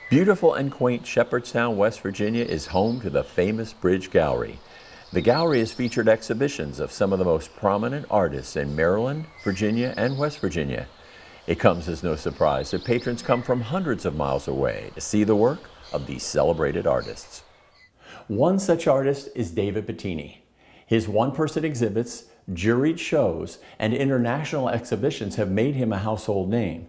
Beautiful and quaint Shepherdstown, West Virginia is home to the famous Bridge Gallery. The gallery has featured exhibitions of some of the most prominent artists in Maryland, Virginia, and West Virginia. It comes as no surprise that patrons come from hundreds of miles away to see the work of these celebrated artists. One such artist is David Bottini. His one-person exhibits, juried shows, and international exhibitions have made him a household name.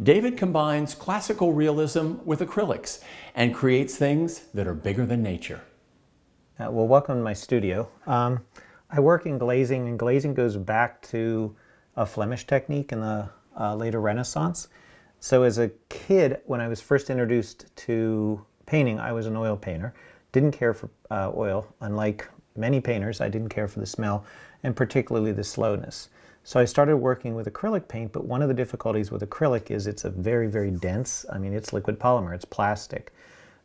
David combines classical realism with acrylics and creates things that are bigger than nature. Well, welcome to my studio. I work in glazing, and glazing goes back to a Flemish technique in the later Renaissance. So as a kid, when I was first introduced to painting, I was an oil painter. Didn't care for oil. Unlike many painters, I didn't care for the smell, and particularly the slowness. So I started working with acrylic paint, but one of the difficulties with acrylic is it's a very, very dense, it's liquid polymer, it's plastic.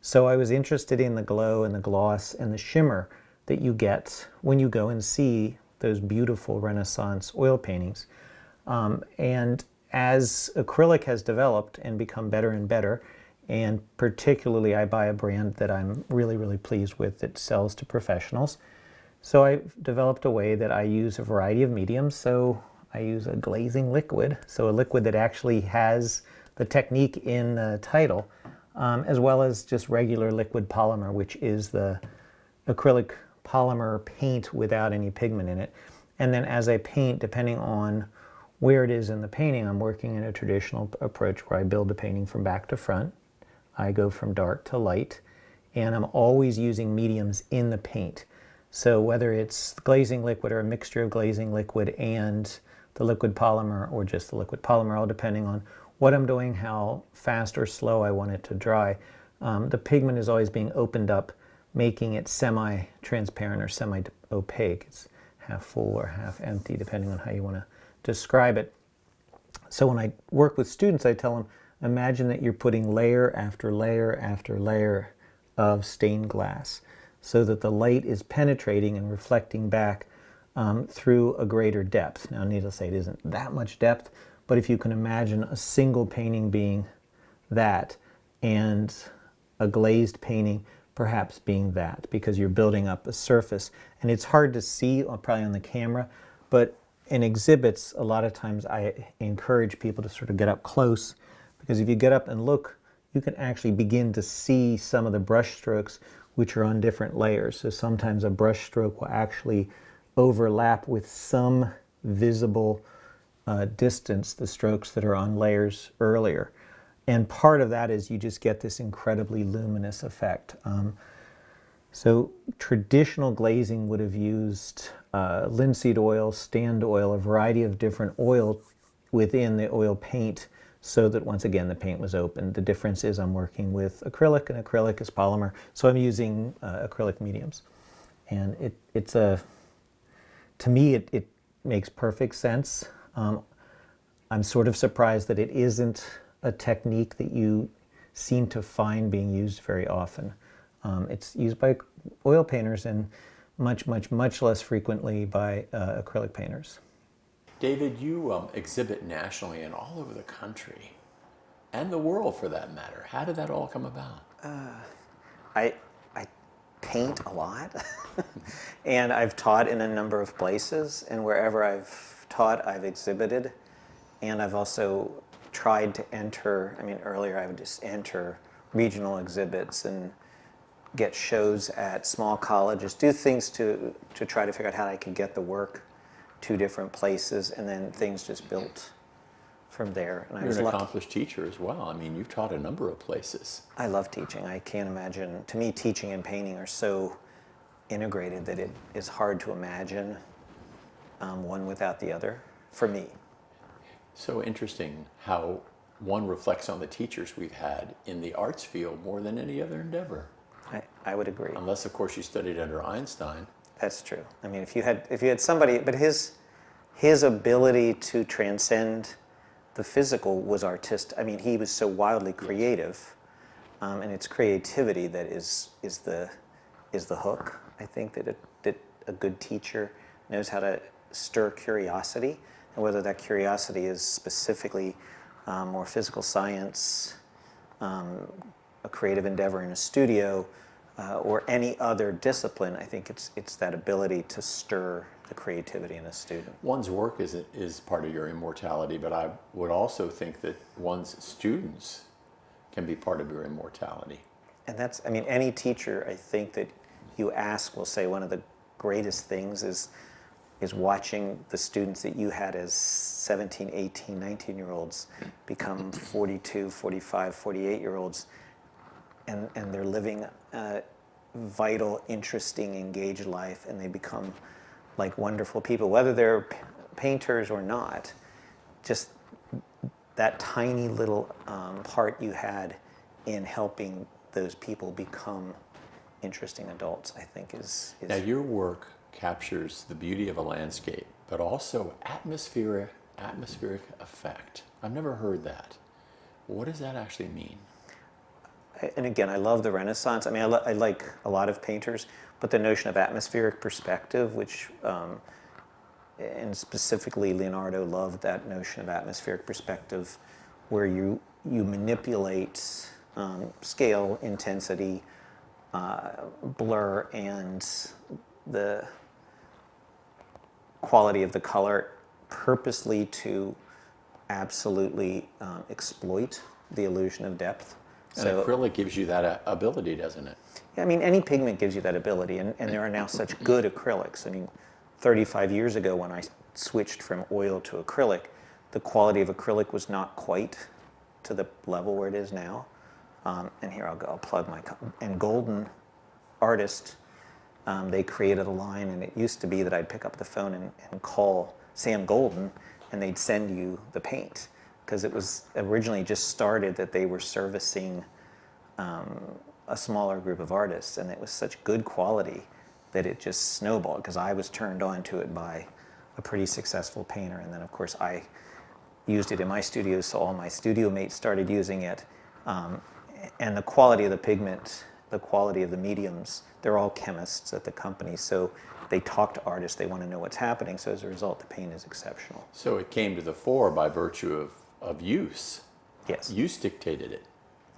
So I was interested in the glow and the gloss and the shimmer that you get when you go and see those beautiful Renaissance oil paintings. And as acrylic has developed and become better and better, and particularly I buy a brand that I'm really, really pleased with that sells to professionals. So I've developed a way that I use a variety of mediums. So I use a glazing liquid, so a liquid that actually has the technique in the title, as well as just regular liquid polymer, which is the acrylic polymer paint without any pigment in it. And then as I paint, depending on where it is in the painting, I'm working in a traditional approach where I build the painting from back to front. I go from dark to light, and I'm always using mediums in the paint. So whether it's glazing liquid or a mixture of glazing liquid and the liquid polymer, or just the liquid polymer, all depending on what I'm doing, how fast or slow I want it to dry. The pigment is always being opened up, making it semi-transparent or semi-opaque. It's half full or half empty, depending on how you want to describe it. So when I work with students, I tell them, imagine that you're putting layer after layer after layer of stained glass, so that the light is penetrating and reflecting back through a greater depth. Now, needless to say, it isn't that much depth, but if you can imagine a single painting being that, and a glazed painting perhaps being that, because you're building up a surface. And it's hard to see, probably on the camera, but in exhibits, a lot of times I encourage people to sort of get up close, because if you get up and look, you can actually begin to see some of the brush strokes which are on different layers. So sometimes a brush stroke will actually overlap with some visible distance, the strokes that are on layers earlier. And part of that is you just get this incredibly luminous effect. So traditional glazing would have used linseed oil, stand oil, a variety of different oil within the oil paint, so that once again the paint was open. The difference is I'm working with acrylic, and acrylic is polymer, so I'm using acrylic mediums. And to me it makes perfect sense. I'm sort of surprised that it isn't a technique that you seem to find being used very often. It's used by oil painters and much, much, much less frequently by acrylic painters. David, you exhibit nationally and all over the country, and the world for that matter. How did that all come about? I paint a lot, and I've taught in a number of places, and wherever I've taught, I've exhibited, and I've also tried to enter, earlier I would just enter regional exhibits and get shows at small colleges, do things to try to figure out how I could get the work to different places, and then things just built from there. And You're an accomplished teacher as well. You've taught a number of places. I love teaching. I can't imagine, to me, teaching and painting are so integrated that it is hard to imagine one without the other, for me. So interesting how one reflects on the teachers we've had in the arts field more than any other endeavor. I would agree. Unless, of course, you studied under Einstein. That's true. If you had somebody, but his ability to transcend the physical was artistic. He was so wildly creative, and it's creativity that is the hook. I think that a good teacher knows how to stir curiosity, and whether that curiosity is specifically more physical science, a creative endeavor in a studio or any other discipline, I think it's that ability to stir the creativity in a student. One's work is part of your immortality, but I would also think that one's students can be part of your immortality. And that's, I mean, any teacher, I think, that you ask will say one of the greatest things is watching the students that you had as 17, 18, 19-year-olds become 42, 45, 48-year-olds, and they're living a vital, interesting, engaged life, and they become like wonderful people, whether they're painters or not. Just that tiny little part you had in helping those people become interesting adults, I think is... Now, your work captures the beauty of a landscape, but also atmospheric effect. I've never heard that. What does that actually mean? And again, I love the Renaissance. I mean, I like a lot of painters, but the notion of atmospheric perspective, which, and specifically Leonardo loved that notion of atmospheric perspective, where you manipulate scale, intensity, blur, and the quality of the color purposely to absolutely exploit the illusion of depth. And acrylic gives you that ability, doesn't it? Yeah, I mean, any pigment gives you that ability, and there are now such good acrylics. I mean, 35 years ago when I switched from oil to acrylic, the quality of acrylic was not quite to the level where it is now. And here I'll plug my... And Golden Artist, they created a line, and it used to be that I'd pick up the phone and call Sam Golden, and they'd send you the paint, because it was originally just started that they were servicing a smaller group of artists, and it was such good quality that it just snowballed, because I was turned on to it by a pretty successful painter, and then of course I used it in my studio, so all my studio mates started using it, and the quality of the pigment, the quality of the mediums, they're all chemists at the company, so they talk to artists, they want to know what's happening, so as a result the paint is exceptional. So it came to the fore by virtue of use. Yes. Use dictated it.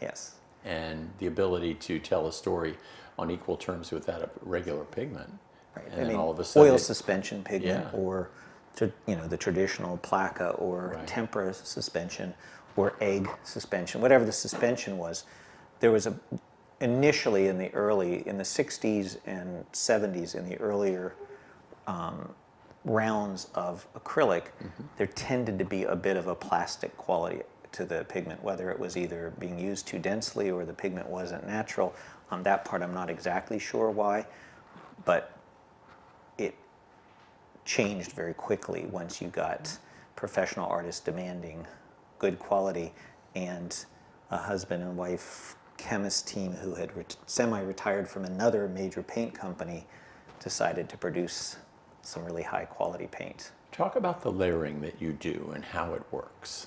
Yes. And the ability to tell a story on equal terms with that of regular pigment. Right. And I then mean, all of a sudden... oil suspension pigment, Yeah. or the traditional placa or Right. tempera suspension or egg suspension, whatever the suspension was, there was initially in the 60s and 70s, in the earlier rounds of acrylic, there tended to be a bit of a plastic quality to the pigment, whether it was either being used too densely or the pigment wasn't natural. On that part, I'm not exactly sure why, but it changed very quickly once you got professional artists demanding good quality, and a husband and wife chemist team who had semi-retired from another major paint company decided to produce some really high quality paint. Talk about the layering that you do and how it works.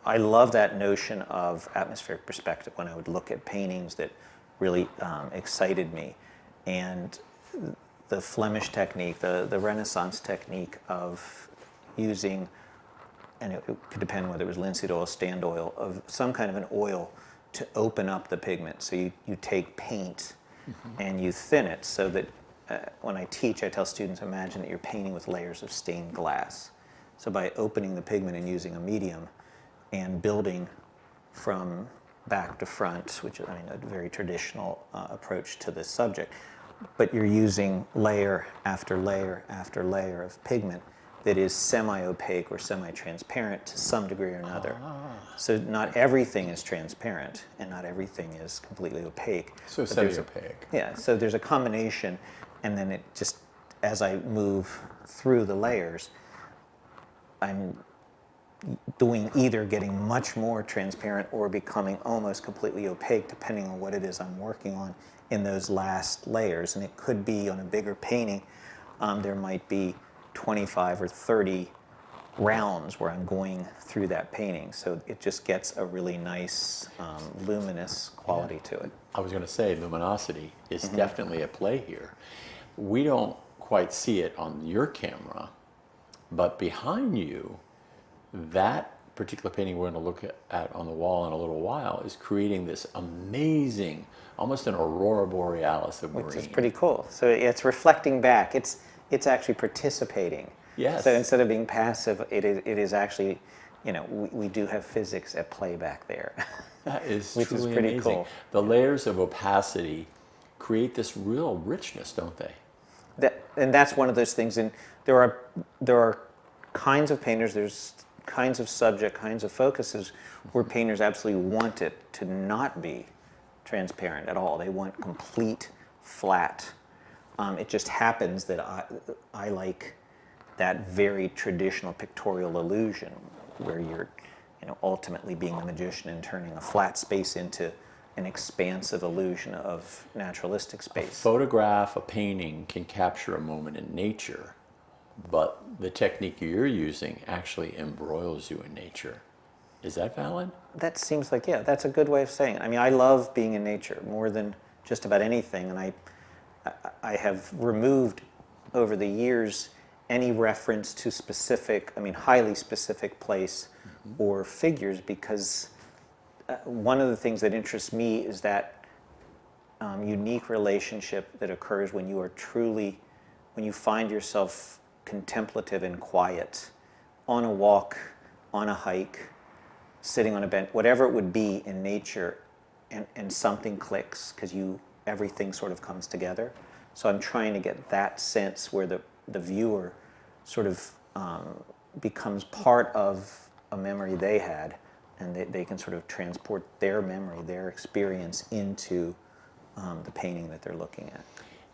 I love that notion of atmospheric perspective when I would look at paintings that really excited me. And the Flemish technique, the Renaissance technique of using, and it could depend whether it was linseed oil, stand oil, of some kind of an oil to open up the pigment. So you take paint and you thin it so that when I teach, I tell students, imagine that you're painting with layers of stained glass. So by opening the pigment and using a medium and building from back to front, which is, I mean, a very traditional approach to this subject, but you're using layer after layer after layer of pigment that is semi-opaque or semi-transparent to some degree or another. So not everything is transparent and not everything is completely opaque. So semi-opaque. Yeah, so there's a combination, and then it just, as I move through the layers, I'm doing either getting much more transparent or becoming almost completely opaque, depending on what it is I'm working on in those last layers. And it could be on a bigger painting, there might be 25 or 30 rounds where I'm going through that painting. So it just gets a really nice luminous quality to it. I was going to say luminosity is definitely at play here. We don't quite see it on your camera, but behind you, that particular painting we're going to look at on the wall in a little while is creating this amazing, almost an aurora borealis of green. Which is pretty cool. So it's reflecting back. It's actually participating. Yes. So instead of being passive, it is actually, we do have physics at play back there. That is which truly is pretty amazing. cool. The layers of opacity create this real richness, don't they? And that's one of those things. And there are kinds of painters. There's kinds of subject, kinds of focuses where painters absolutely want it to not be transparent at all. They want complete flat. It just happens that I like that very traditional pictorial illusion where you're ultimately being the magician and turning a flat space into an expansive illusion of naturalistic space. A photograph, a painting can capture a moment in nature, but the technique you're using actually embroils you in nature. Is that valid? That seems like, yeah, that's a good way of saying it. I mean, I love being in nature more than just about anything, and I have removed over the years any reference to specific, highly specific place or figures, because one of the things that interests me is that unique relationship that occurs when you find yourself contemplative and quiet on a walk, on a hike, sitting on a bench, whatever it would be in nature, and something clicks because everything sort of comes together. So I'm trying to get that sense where the viewer sort of becomes part of a memory they had, and they can sort of transport their memory, their experience into the painting that they're looking at.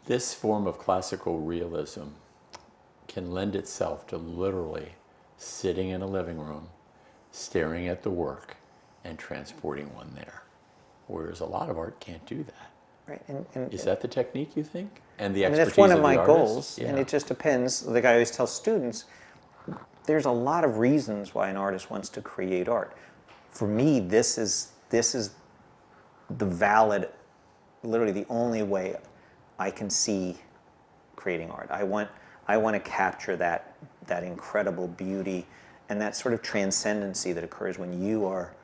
This form of classical realism can lend itself to literally sitting in a living room, staring at the work, and transporting one there. Whereas a lot of art can't do that. Right. And is that the technique, you think? And the expertise that's one of the my artist? goals, Yeah. and it just depends. Like I always tell students, there's a lot of reasons why an artist wants to create art. For me, this is the valid, literally the only way I can see creating art. I want to capture that incredible beauty and that sort of transcendency that occurs when you are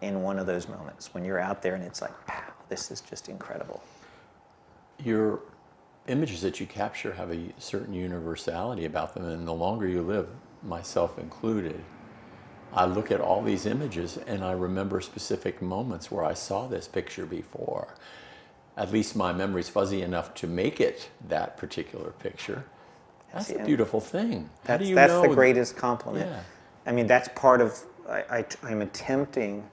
in one of those moments, when you're out there and it's like, wow, this is just incredible. Your images that you capture have a certain universality about them, and the longer you live, myself included, I look at all these images and I remember specific moments where I saw this picture before. At least my memory's fuzzy enough to make it that particular picture. That's a beautiful thing. How do you know? That's the greatest compliment. Yeah. I mean, that's part of, I'm attempting,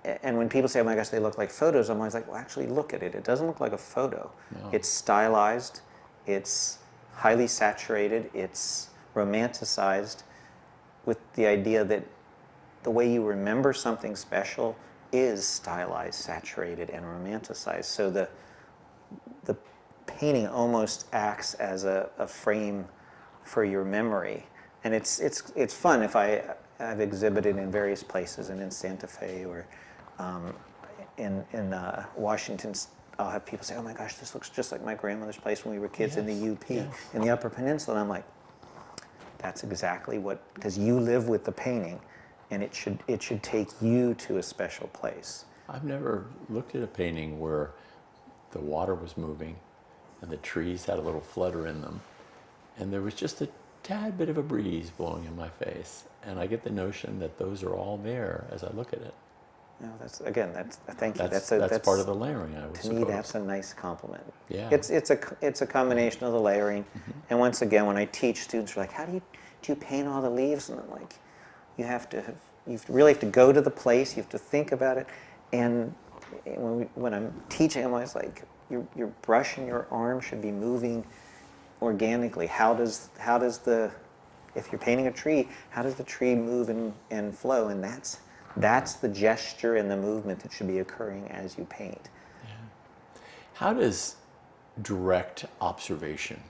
and when people say, oh my gosh, they look like photos, I'm always like, well, actually look at it. It doesn't look like a photo. No. It's stylized, it's highly saturated, it's romanticized, with the idea that the way you remember something special is stylized, saturated, and romanticized. So the painting almost acts as a frame for your memory. And it's fun. If I've exhibited in various places, and in Santa Fe or in Washington, I'll have people say, oh my gosh, this looks just like my grandmother's place when we were kids in the UP, in the Upper Peninsula. And I'm like, that's exactly what, because you live with the painting, and it should take you to a special place. I've never looked at a painting where the water was moving and the trees had a little flutter in them, and there was just a tad bit of a breeze blowing in my face, and I get the notion that those are all there as I look at it. No, thank you. That's part of the layering, I would suppose. To me, that's a nice compliment. Yeah. It's a combination of the layering, and once again, when I teach, students are like, "How do you paint all the leaves?" And I'm like, you really have to go to the place. You have to think about it, and when I'm teaching, I'm always like, your brush and your arm should be moving organically. How does if you're painting a tree, how does the tree move and flow? And that's the gesture and the movement that should be occurring as you paint. Yeah. How does direct observation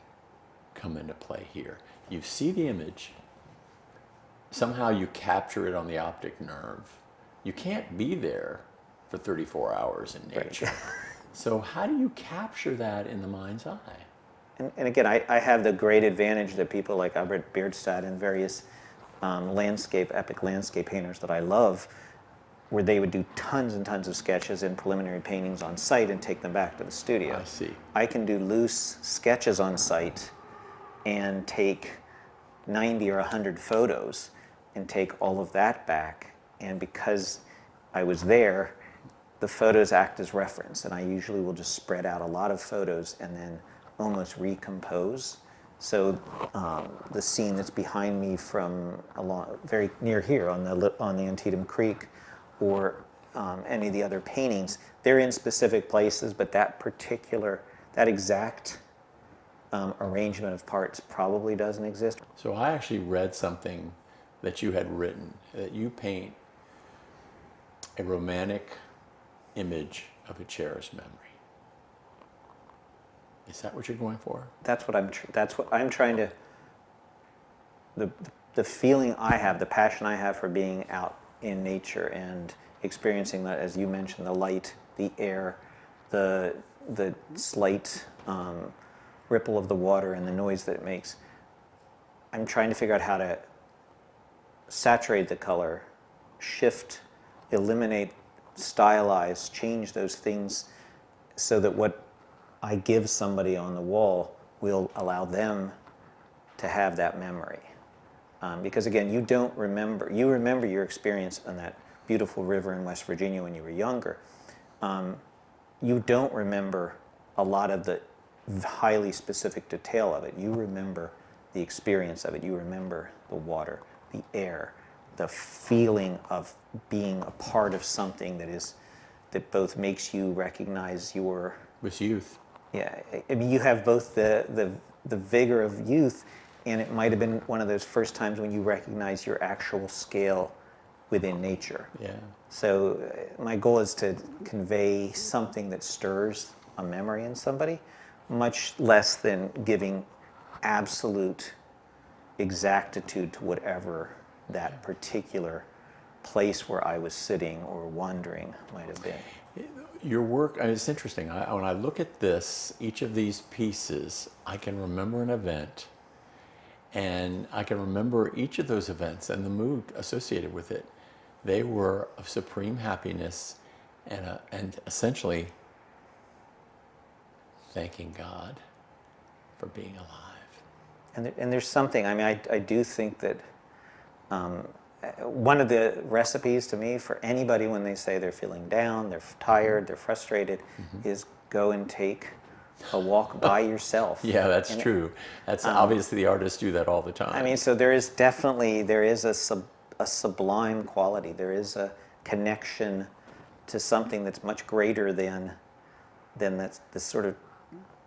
come into play here? You see the image, somehow you capture it on the optic nerve. You can't be there for 34 hours in nature. Right. So how do you capture that in the mind's eye? And again, I have the great advantage that people like Albert Bierstadt and various epic landscape painters that I love, where they would do tons and tons of sketches and preliminary paintings on site and take them back to the studio. I see. I can do loose sketches on site and take 90 or 100 photos and take all of that back. And because I was there, the photos act as reference. And I usually will just spread out a lot of photos and then almost recompose. So the scene that's behind me from very near here on the Antietam Creek, or any of the other paintings, they're in specific places, but that exact arrangement of parts probably doesn't exist. So I actually read something that you had written, that you paint a romantic image of a cherished memory. Is that what you're going for? That's what I'm trying to. The feeling I have, the passion I have for being out in nature and experiencing that, as you mentioned, the light, the air, the slight ripple of the water and the noise that it makes. I'm trying to figure out how to saturate the color, shift, eliminate, stylize, change those things so that what I give somebody on the wall will allow them to have that memory. Because again, you remember your experience on that beautiful river in West Virginia when you were younger. You don't remember a lot of the highly specific detail of it. You remember the experience of it. You remember the water, the air, the feeling of being a part of something that both makes you recognize your... With youth. Yeah, I mean, you have both the vigor of youth, and it might have been one of those first times when you recognize your actual scale within nature. Yeah. So my goal is to convey something that stirs a memory in somebody, much less than giving absolute exactitude to whatever that particular place where I was sitting or wandering might have been. Your work, and it's interesting, when I look at this, each of these pieces, I can remember an event, and I can remember each of those events and the mood associated with it. They were of supreme happiness and essentially thanking God for being alive. And there's something, I mean, I do think that one of the recipes to me for anybody when they say they're feeling down, they're tired, they're frustrated, is go and take a walk by yourself. Yeah, that's true. That's obviously the artists do that all the time. I mean, so there is a sublime quality. There is a connection to something that's much greater than that's the sort of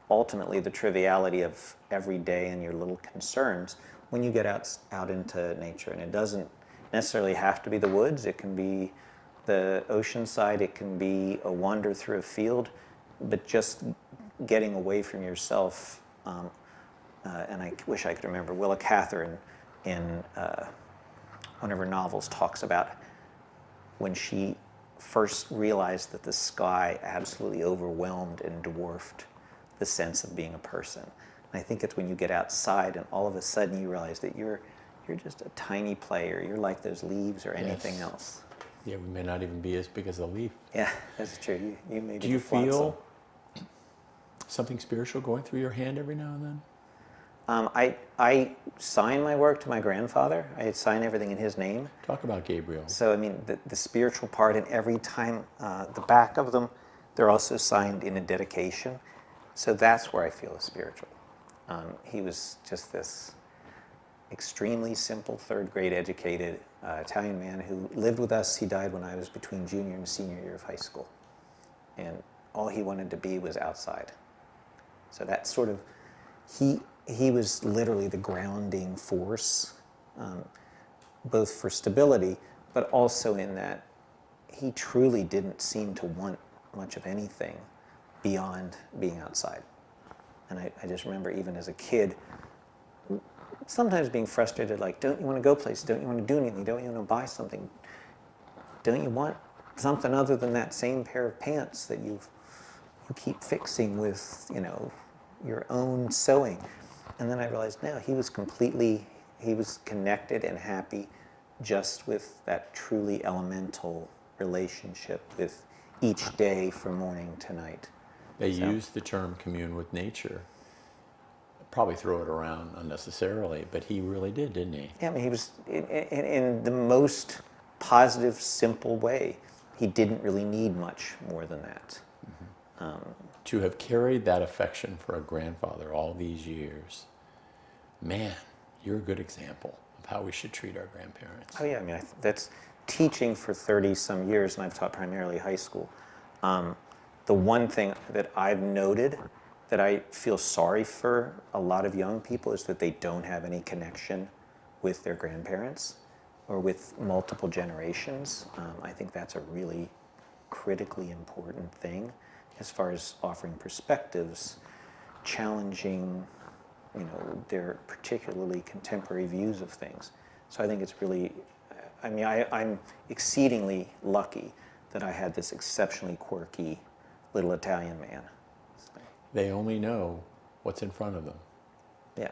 ultimately the triviality of every day and your little concerns when you get out into nature. And it doesn't necessarily have to be the woods. It can be the ocean side. It can be a wander through a field, but just getting away from yourself. And I wish I could remember, Willa Cather in one of her novels talks about when she first realized that the sky absolutely overwhelmed and dwarfed the sense of being a person. And I think it's when you get outside and all of a sudden you realize that you're just a tiny player. You're like those leaves or anything else. Yeah, we may not even be as big as a leaf. Yeah, that's true. You may be. Do you feel something spiritual going through your hand every now and then? I sign my work to my grandfather. I sign everything in his name. Talk about Gabriel. So, I mean, the spiritual part, and every time the back of them, they're also signed in a dedication. So that's where I feel spiritual. He was just this extremely simple, third-grade educated Italian man who lived with us. He died when I was between junior and senior year of high school. And all he wanted to be was outside. So that sort of, he was literally the grounding force, both for stability, but also in that he truly didn't seem to want much of anything beyond being outside. And I just remember even as a kid, sometimes being frustrated, like, don't you want to go places? Don't you want to do anything? Don't you want to buy something? Don't you want something other than that same pair of pants that you keep fixing with, your own sewing? And then I realized, no, he he was connected and happy just with that truly elemental relationship with each day from morning to night. They use the term commune with nature. Probably throw it around unnecessarily, but he really did, didn't he? Yeah, I mean, he was in the most positive, simple way. He didn't really need much more than that. To have carried that affection for a grandfather all these years, man, you're a good example of how we should treat our grandparents. Oh yeah, I mean, that's teaching for 30 some years, and I've taught primarily high school. The one thing that I've noted that I feel sorry for a lot of young people is that they don't have any connection with their grandparents or with multiple generations. I think that's a really critically important thing as far as offering perspectives, challenging, their particularly contemporary views of things. So I think it's really, I mean, I'm exceedingly lucky that I had this exceptionally quirky little Italian man. They only know what's in front of them. Yeah.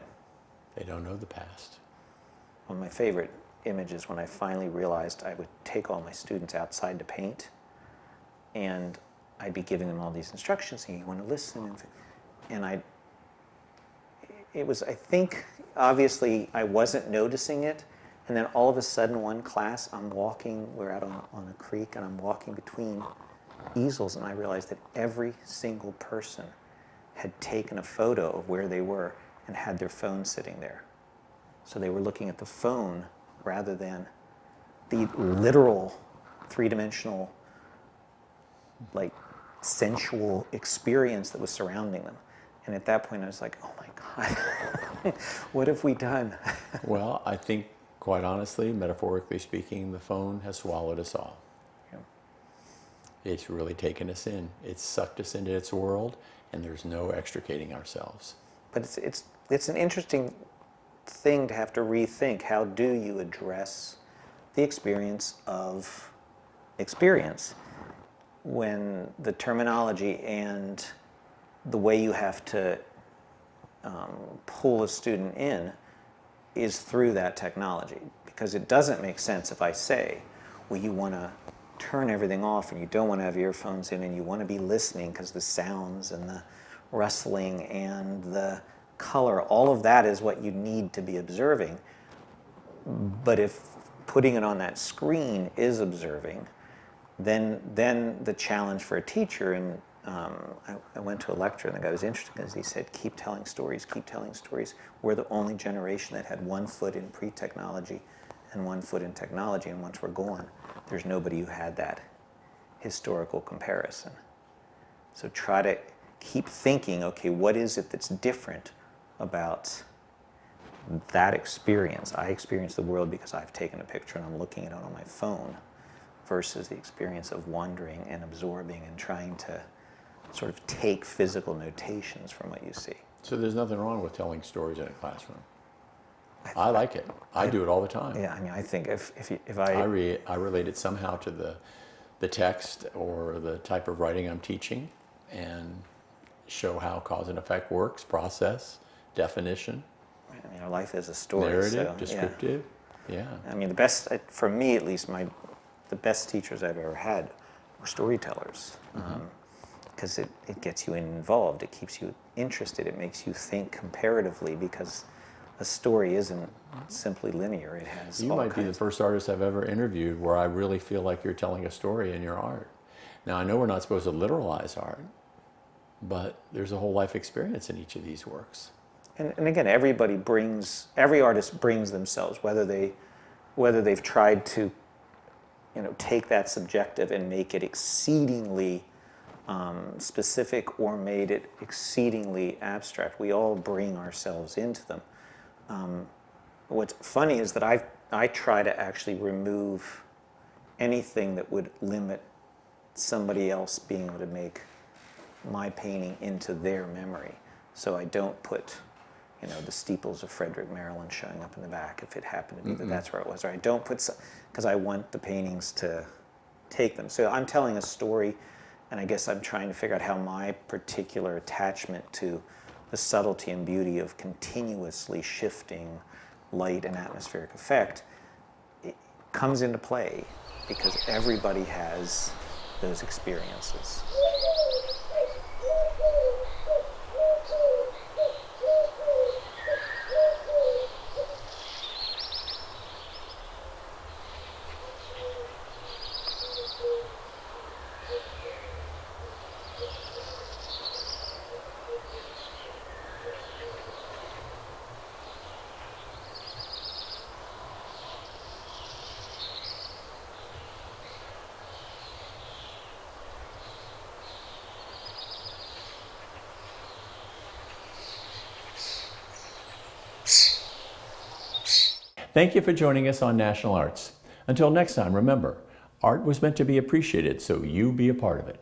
They don't know the past. One of my favorite images when I finally realized I would take all my students outside to paint, and I'd be giving them all these instructions, and you want to listen, and it was, I think, obviously I wasn't noticing it, and then all of a sudden one class, we're out on a creek, and I'm walking between easels, and I realized that every single person had taken a photo of where they were and had their phone sitting there. So they were looking at the phone rather than the literal three-dimensional, like, sensual experience that was surrounding them. And at that point I was like, oh my God, what have we done? Well, I think, quite honestly, metaphorically speaking, the phone has swallowed us all. Yeah. It's really taken us in. It's sucked us into its world, and there's no extricating ourselves. But it's an interesting thing to have to rethink. How do you address the experience of experience when the terminology and the way you have to pull a student in is through that technology? Because it doesn't make sense if I say, well, you want to turn everything off and you don't want to have earphones in and you want to be listening because the sounds and the rustling and the color, all of that is what you need to be observing. But if putting it on that screen is observing, then the challenge for a teacher, and I went to a lecture and the guy was interesting because he said, keep telling stories, keep telling stories. We're the only generation that had 1 foot in pre-technology and 1 foot in technology, and once we're gone, there's nobody who had that historical comparison. So try to keep thinking, okay, what is it that's different about that experience? I experience the world because I've taken a picture and I'm looking at it on my phone, versus the experience of wandering and absorbing and trying to sort of take physical notations from what you see. So there's nothing wrong with telling stories in a classroom. I like it. I do it all the time. Yeah, I mean, I think if I relate it somehow to the text or the type of writing I'm teaching, and show how cause and effect works, process, definition. I mean, our life is a story. Narrative, so, descriptive. Yeah. I mean, the best, for me at least, the best teachers I've ever had were storytellers. Because it gets you involved, it keeps you interested, it makes you think comparatively, because a story isn't simply linear. It has You might be the first artist I've ever interviewed where I really feel like you're telling a story in your art. Now, I know we're not supposed to literalize art, but there's a whole life experience in each of these works. And again, every artist brings themselves, whether they've tried to, take that subjective and make it exceedingly specific or made it exceedingly abstract. We all bring ourselves into them. What's funny is that I try to actually remove anything that would limit somebody else being able to make my painting into their memory. So I don't put, the steeples of Frederick, Maryland showing up in the back if it happened to be that that's where it was. Or I don't put, because I want the paintings to take them. So I'm telling a story, and I guess I'm trying to figure out how my particular attachment to the subtlety and beauty of continuously shifting light and atmospheric effect, it comes into play because everybody has those experiences. Thank you for joining us on National Arts. Until next time, remember, art was meant to be appreciated, so you be a part of it.